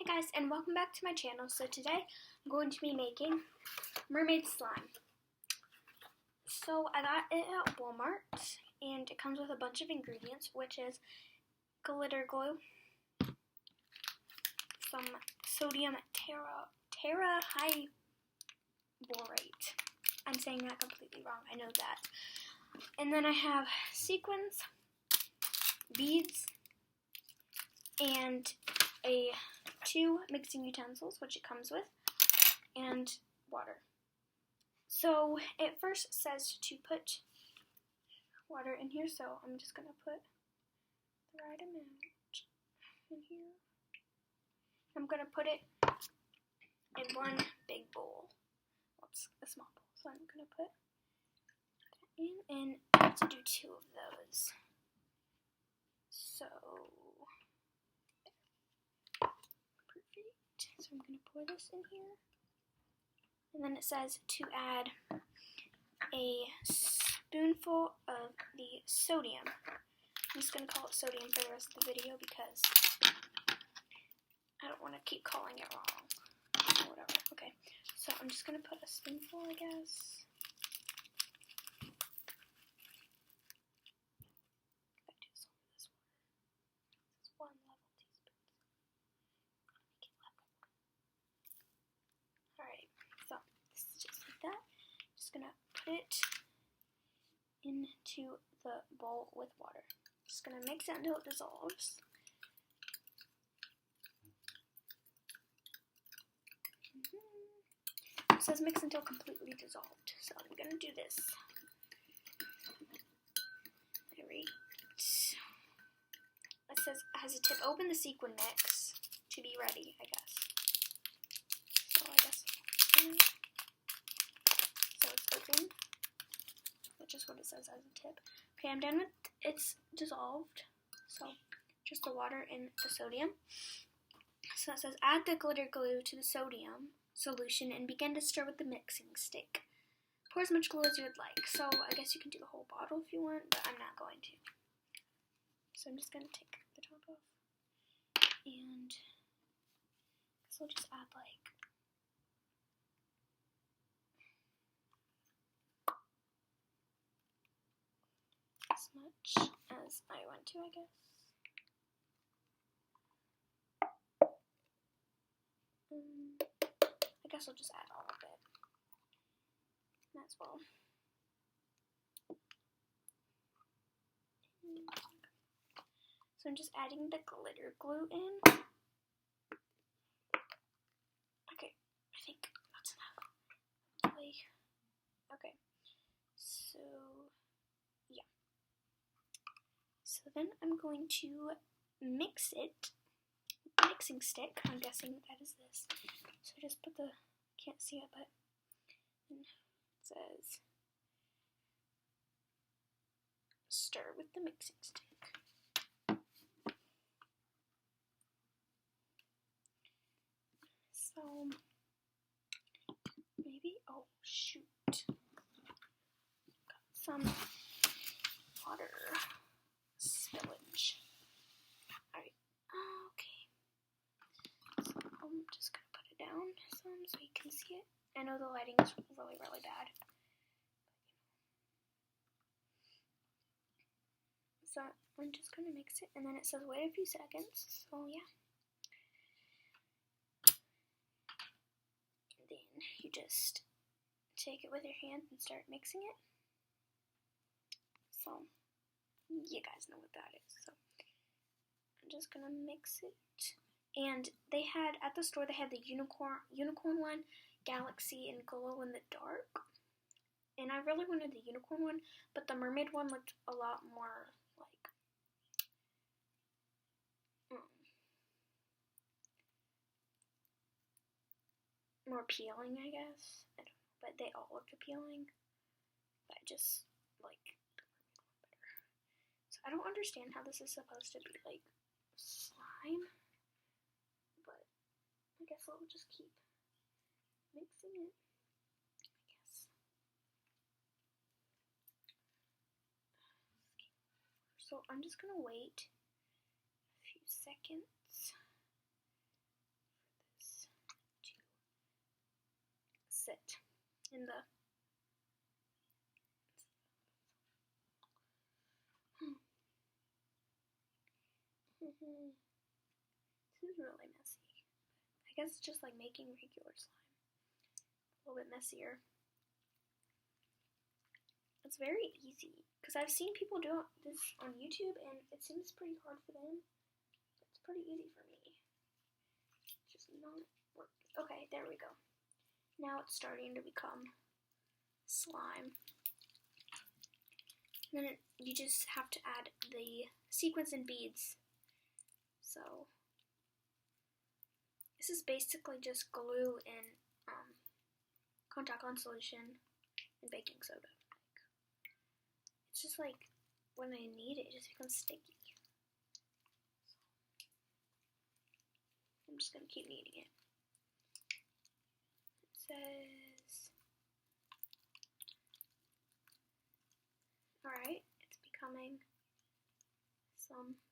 Hey guys, and welcome back to my channel. So today I'm going to be making mermaid slime. So I got it at Walmart and it comes with a bunch of ingredients, which is glitter glue, some sodium terahydrolate. I'm saying that completely wrong, I know that. And then I have sequins, beads, and two mixing utensils, which it comes with, and water. So it first says to put water in here, so I'm just going to put the right amount in here. I'm going to put it in one big bowl. Well, it's a small bowl, so I'm going to put that in, and I have to do two of those. So I'm going to pour this in here. And then it says to add a spoonful of the sodium. I'm just going to call it sodium for the rest of the video because I don't want to keep calling it wrong. Or whatever. Okay, so I'm just going to put a spoonful, I guess. Gonna put it into the bowl with water. Just gonna mix it until it dissolves. It says mix until completely dissolved, so I'm gonna do this. Alright. It says has a tip. Open the sequin mix to be ready, I guess. So I guess open, which is what it says as a tip. Okay, I'm done with it's dissolved, so just the water and the sodium. So it says add the glitter glue to the sodium solution and begin to stir with the mixing stick. Pour as much glue as you would like. So I guess you can do the whole bottle if you want, but I'm not going to. So I'm just going to take the top off, and I guess I'll just add like much as I want to, I guess. I guess I'll just add all of it. As well. So I'm just adding the glitter glue in. Okay, I think that's enough. Okay, so yeah. So then I'm going to mix it with the mixing stick. I'm guessing that is this. So just put the, can't see it, but it says stir with the mixing stick. So maybe, oh shoot, got some water spillage. Alright, okay. So I'm just gonna put it down some so you can see it. I know the lighting is really, really bad. So I'm just gonna mix it, and then it says wait a few seconds, so yeah. And then you just take it with your hand and start mixing it. So you guys know what that is. So I'm just gonna mix it. And they had at the store, they had the unicorn one, galaxy, and glow in the dark. And I really wanted the unicorn one, but the mermaid one looked a lot more like more appealing, I guess. I don't know, but they all looked appealing. But I just like the mermaid one better. So I don't understand how this is supposed to be like slime. I guess I'll just keep mixing it, I guess. So I'm just going to wait a few seconds it in the This is really messy. I guess it's just like making regular slime. A little bit messier. It's very easy because I've seen people do this on YouTube and it seems pretty hard for them. It's pretty easy for me. It's just not working. Okay, there we go. Now it's starting to become slime. And then you just have to add the sequins and beads. So this is basically just glue and contact lens solution and baking soda. It's just like when I knead it, it just becomes sticky. I'm just gonna keep kneading it. It says, alright, it's becoming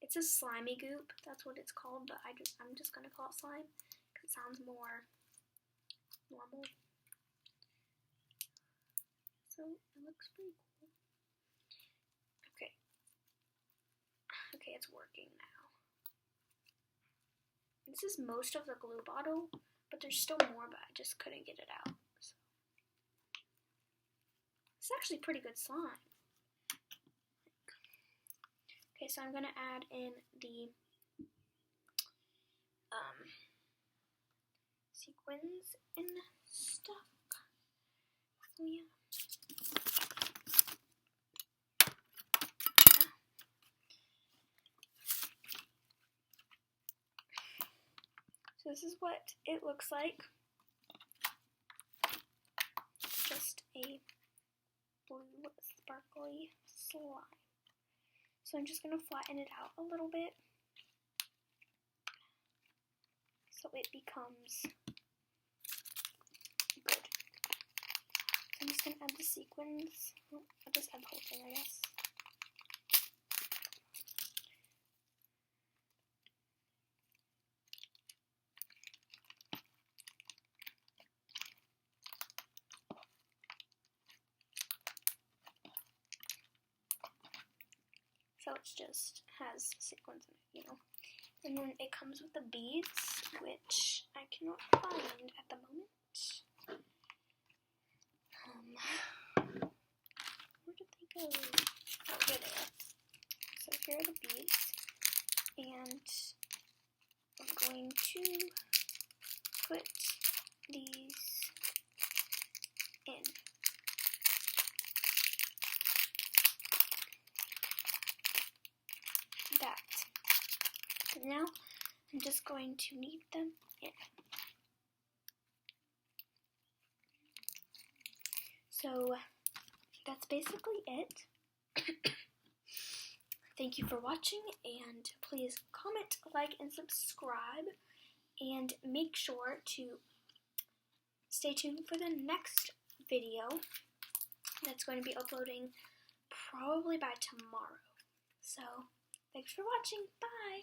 it says slimy goop, that's what it's called, but I'm just gonna call it slime because it sounds more normal. So it looks pretty cool. Okay, it's working now. This is most of the glue bottle, but there's still more, but I just couldn't get it out. So. It's actually pretty good slime. Okay, so I'm gonna add in the sequins and stuff. So yeah. So this is what it looks like. Just a blue sparkly slime. So I'm just going to flatten it out a little bit so it becomes good. So I'm just going to add the sequins. I'll just add the whole thing, I guess. So it just has sequins in it, you know. And then it comes with the beads, which I cannot find at the moment. Where did they go? Oh, here they are. So here are the beads. And I'm going to put these in. Now I'm just going to knead them in. So that's basically it. Thank you for watching, and please comment, like, and subscribe, and make sure to stay tuned for the next video that's going to be uploading probably by tomorrow. So thanks for watching. Bye!